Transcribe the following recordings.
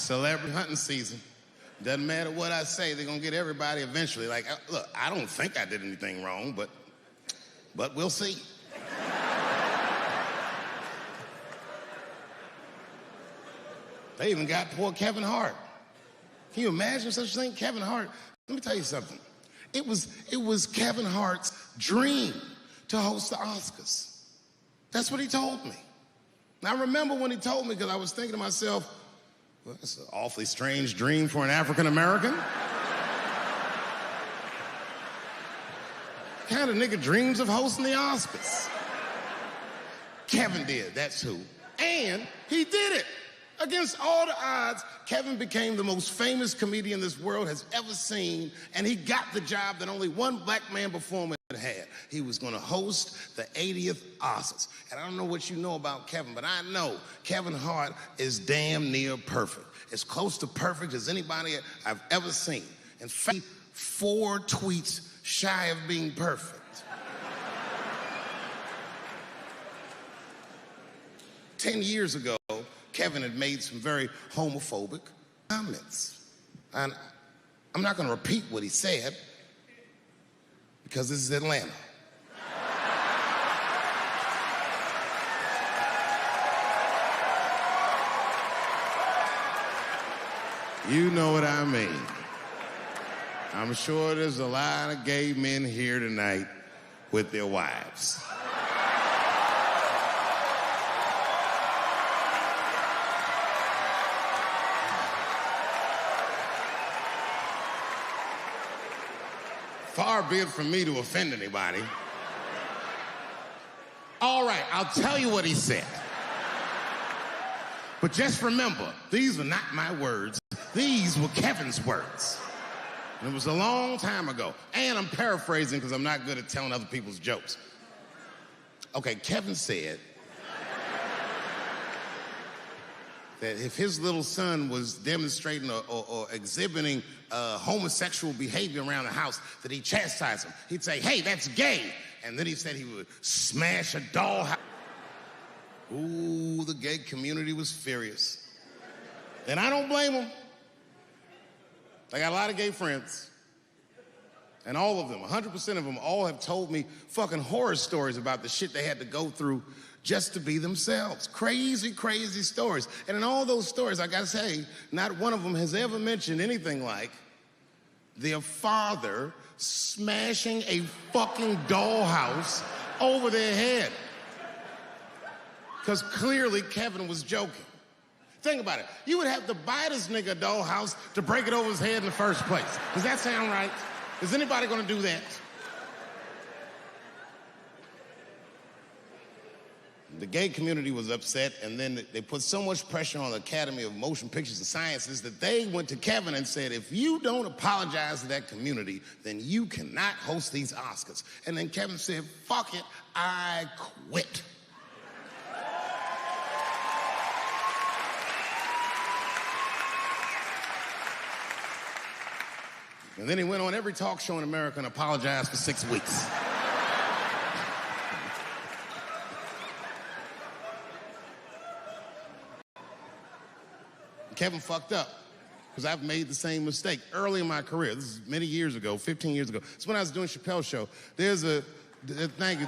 Celebrity hunting season. Doesn't matter what I say, they're gonna get everybody eventually. Like, look, I don't think I did anything wrong, but we'll see. They even got poor Kevin Hart. Can you imagine such a thing? Kevin Hart, let me tell you something. It was Kevin Hart's dream to host the Oscars. That's what he told me. And I remember when he told me, because I was thinking to myself, well, that's an awfully strange dream for an African American. Kind of nigga dreams of hosting the Oscars. Kevin did, that's who. And he did it. Against all the odds, Kevin became the most famous comedian this world has ever seen, and he got the job that only one black man before him had. He was gonna host the 80th Oscars. And I don't know what you know about Kevin, but I know Kevin Hart is damn near perfect. As close to perfect as anybody I've ever seen. In fact, 4 tweets shy of being perfect. 10 years ago, Kevin had made some very homophobic comments. And I'm not gonna repeat what he said, because this is Atlanta. You know what I mean. I'm sure there's a lot of gay men here tonight with their wives. Far be it from me to offend anybody. All right, I'll tell you what he said. But just remember, these were not my words. These were Kevin's words. And it was a long time ago. And I'm paraphrasing because I'm not good at telling other people's jokes. Okay, Kevin said that if his little son was demonstrating or exhibiting homosexual behavior around the house, that he'd chastise him. He'd say, hey, that's gay. And then he said he would smash a dollhouse. Ooh, the gay community was furious. And I don't blame them. I got a lot of gay friends. And all of them, 100% of them, all have told me fucking horror stories about the shit they had to go through just to be themselves. Crazy, crazy stories. And in all those stories, I gotta say, not one of them has ever mentioned anything like their father smashing a fucking dollhouse over their head. Because clearly Kevin was joking. Think about it. You would have to buy this nigga a dollhouse to break it over his head in the first place. Does that sound right? Is anybody gonna do that? The gay community was upset, and then they put so much pressure on the Academy of Motion Pictures and Sciences that they went to Kevin and said, if you don't apologize to that community, then you cannot host these Oscars. And then Kevin said, fuck it, I quit. And then he went on every talk show in America and apologized for 6 weeks. Kevin fucked up, because I've made the same mistake early in my career. This is many years ago, 15 years ago. It's when I was doing Chappelle show. There's a, thank you.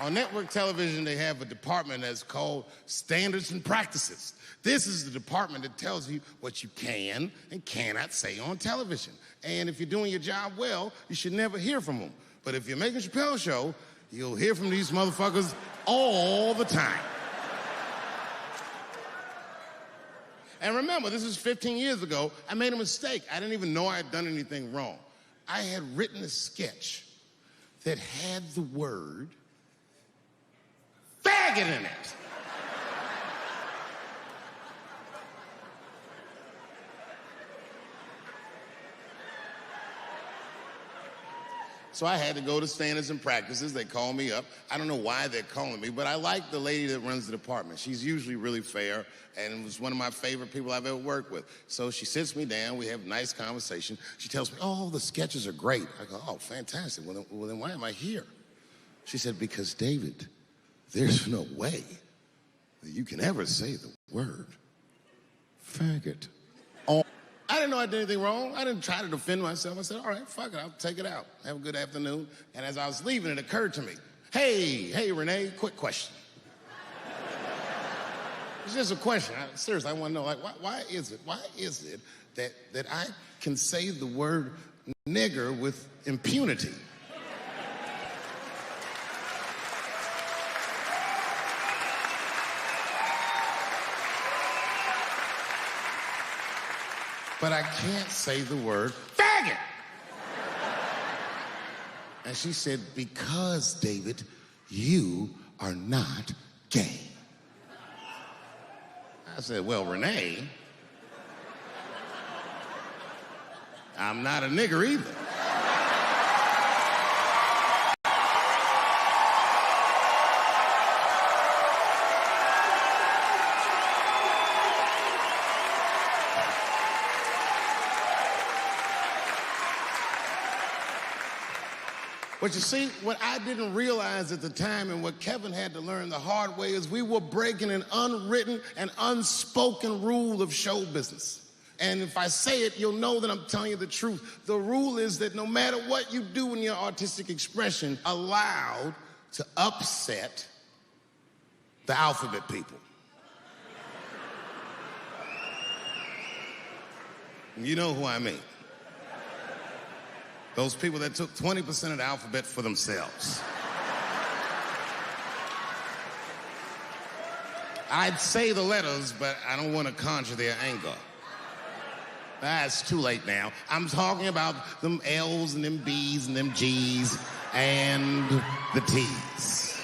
On network television, they have a department that's called Standards and Practices. This is the department that tells you what you can and cannot say on television. And if you're doing your job well, you should never hear from them. But if you're making a Chappelle show, you'll hear from these motherfuckers all the time. And remember, this is 15 years ago. I made a mistake. I didn't even know I had done anything wrong. I had written a sketch that had the word faggot in it. So I had to go to Standards and Practices. They called me up. I don't know why they're calling me, but I like the lady that runs the department. She's usually really fair and was one of my favorite people I've ever worked with. So she sits me down. We have a nice conversation. She tells me, oh, the sketches are great. I go, oh, fantastic. Well, then why am I here? She said, because David, there's no way that you can ever say the word faggot. Oh. I didn't know I did anything wrong. I didn't try to defend myself. I said, all right, fuck it, I'll take it out. Have a good afternoon. And as I was leaving, it occurred to me, hey, Renee, quick question. It's just a question. Seriously, I want to know, like, why is it that I can say the word nigger with impunity? But I can't say the word faggot. And she said, because, David, you are not gay. I said, well, Renee, I'm not a nigger either. But you see, what I didn't realize at the time and what Kevin had to learn the hard way is we were breaking an unwritten and unspoken rule of show business. And if I say it, you'll know that I'm telling you the truth. The rule is that no matter what you do in your artistic expression, allowed to upset the alphabet people. You know who I mean. Those people that took 20% of the alphabet for themselves. I'd say the letters, but I don't want to conjure their anger. It's too late now. I'm talking about them L's and them B's and them G's and the T's.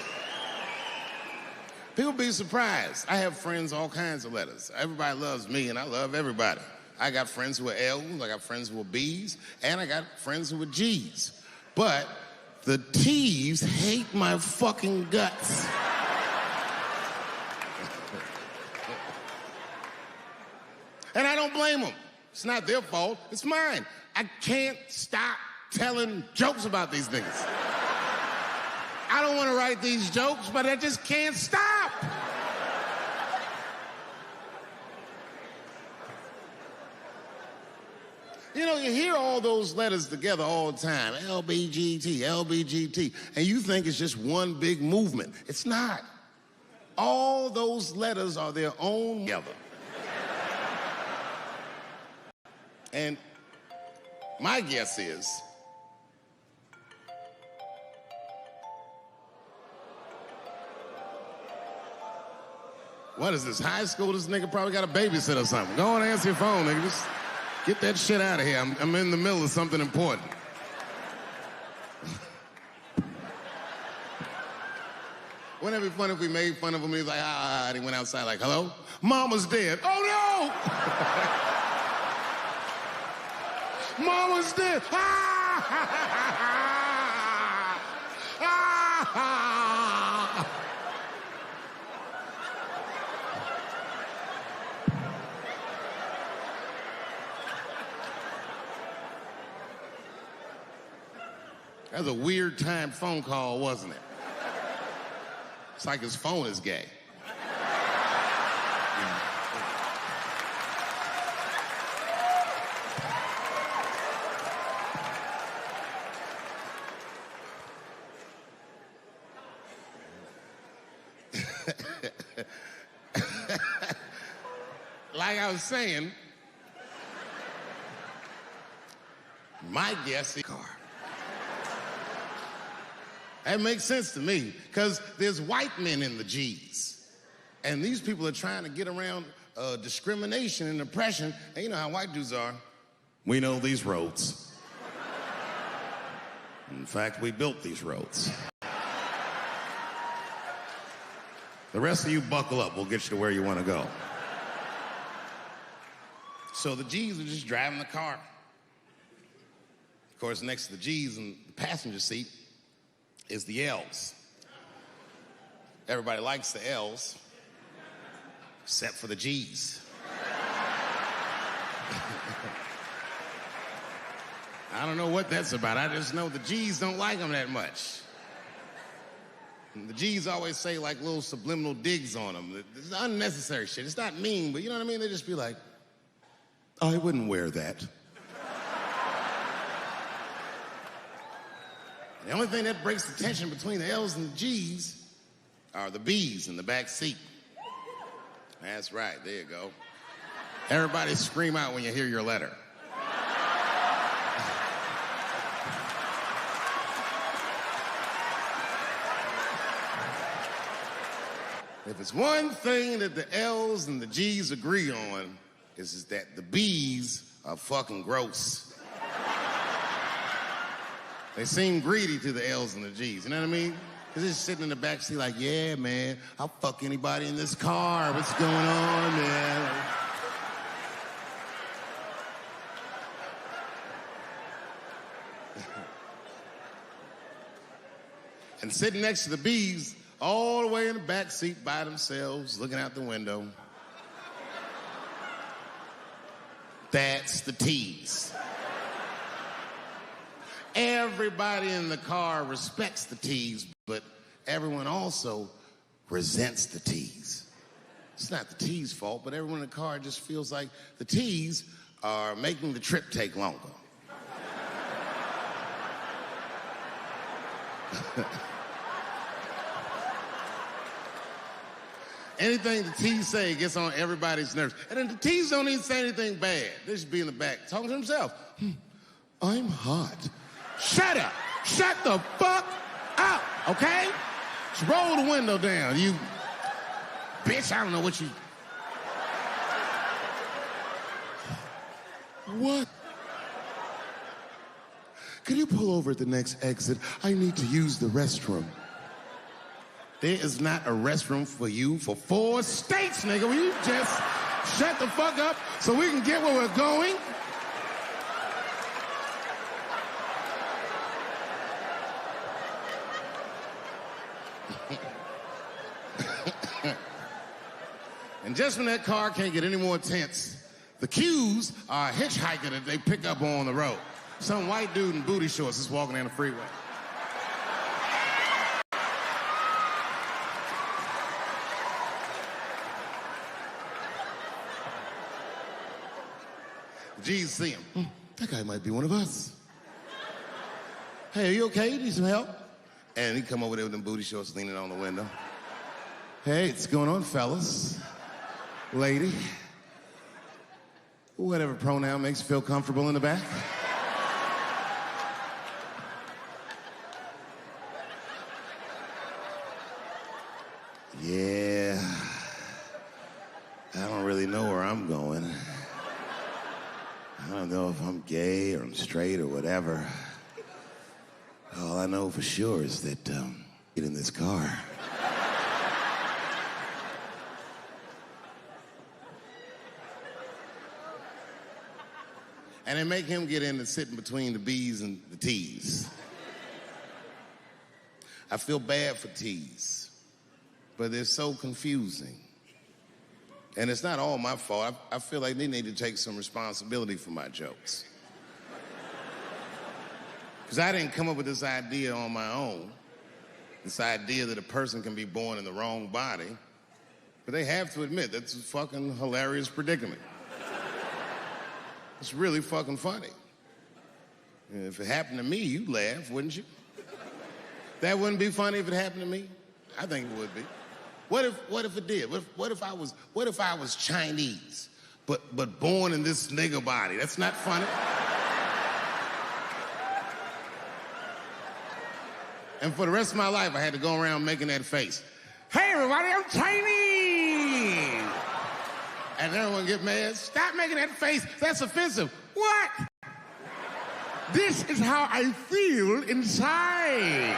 People be surprised. I have friends, all kinds of letters. Everybody loves me, and I love everybody. I got friends who are L's, I got friends who are B's, and I got friends who are G's. But the T's hate my fucking guts. And I don't blame them. It's not their fault, it's mine. I can't stop telling jokes about these niggas. I don't want to write these jokes, but I just can't stop. You know, you hear all those letters together all the time, LBGT, LBGT, and you think it's just one big movement. It's not. All those letters are their own together. And my guess is, what is this, high school? This nigga probably got a babysitter or something. Go on and answer your phone, nigga. Just get that shit out of here. I'm in the middle of something important. Wouldn't it be funny if we made fun of him and he was like, and he went outside like, hello? Mama's dead. Oh, no! Mama's dead. That was a weird time phone call, wasn't it? It's like his phone is gay. Like I was saying, my guess is car. That makes sense to me, because there's white men in the G's. And these people are trying to get around discrimination and oppression. And you know how white dudes are. We know these roads. In fact, we built these roads. The rest of you buckle up. We'll get you to where you want to go. So the G's are just driving the car. Of course, next to the G's in the passenger seat is the L's. Everybody likes the L's, except for the G's. I don't know what that's about. I just know the G's don't like them that much. And the G's always say like little subliminal digs on them. It's unnecessary shit. It's not mean, but you know what I mean? They just be like, I wouldn't wear that. The only thing that breaks the tension between the L's and the G's are the B's in the back seat. That's right, there you go. Everybody scream out when you hear your letter. If it's one thing that the L's and the G's agree on, is that the B's are fucking gross. They seem greedy to the L's and the G's, you know what I mean? Because they're sitting in the back seat like, yeah, man, I'll fuck anybody in this car. What's going on, man? And sitting next to the B's, all the way in the back seat by themselves, looking out the window. That's the T's. Everybody in the car respects the T's, but everyone also resents the T's. It's not the T's' fault, but everyone in the car just feels like the T's are making the trip take longer. Anything the T's say gets on everybody's nerves. And then the T's don't even say anything bad. They just be in the back talking to themselves. I'm hot. Shut up. Shut the fuck up, okay? Just roll the window down, you bitch. I don't know what you... What? Can you pull over at the next exit? I need to use the restroom. There is not a restroom for you for 4 states, nigga. Will you just shut the fuck up so we can get where we're going? And just when that car can't get any more tense, the Q's are a hitchhiker that they pick up on the road. Some white dude in booty shorts is walking down the freeway. The G's see him. That guy might be one of us. Hey, are you okay? Need some help? And he come over there with them booty shorts leaning on the window. Hey, what's going on, fellas? Lady. Whatever pronoun makes you feel comfortable in the back. Yeah. I don't really know where I'm going. I don't know if I'm gay or I'm straight or whatever. All I know for sure is that get in this car. And they make him get in and sit in between the B's and the T's. I feel bad for T's, but they're so confusing. And it's not all my fault. I feel like they need to take some responsibility for my jokes. Because I didn't come up with this idea on my own. This idea that a person can be born in the wrong body. But they have to admit, that's a fucking hilarious predicament. It's really fucking funny. If it happened to me, you'd laugh, wouldn't you? That wouldn't be funny if it happened to me? I think it would be. What if it did? What if I was Chinese, but born in this nigga body? That's not funny. And for the rest of my life, I had to go around making that face. Hey, everybody, I'm Chinese. And everyone get mad. Stop making that face. That's offensive. What? This is how I feel inside.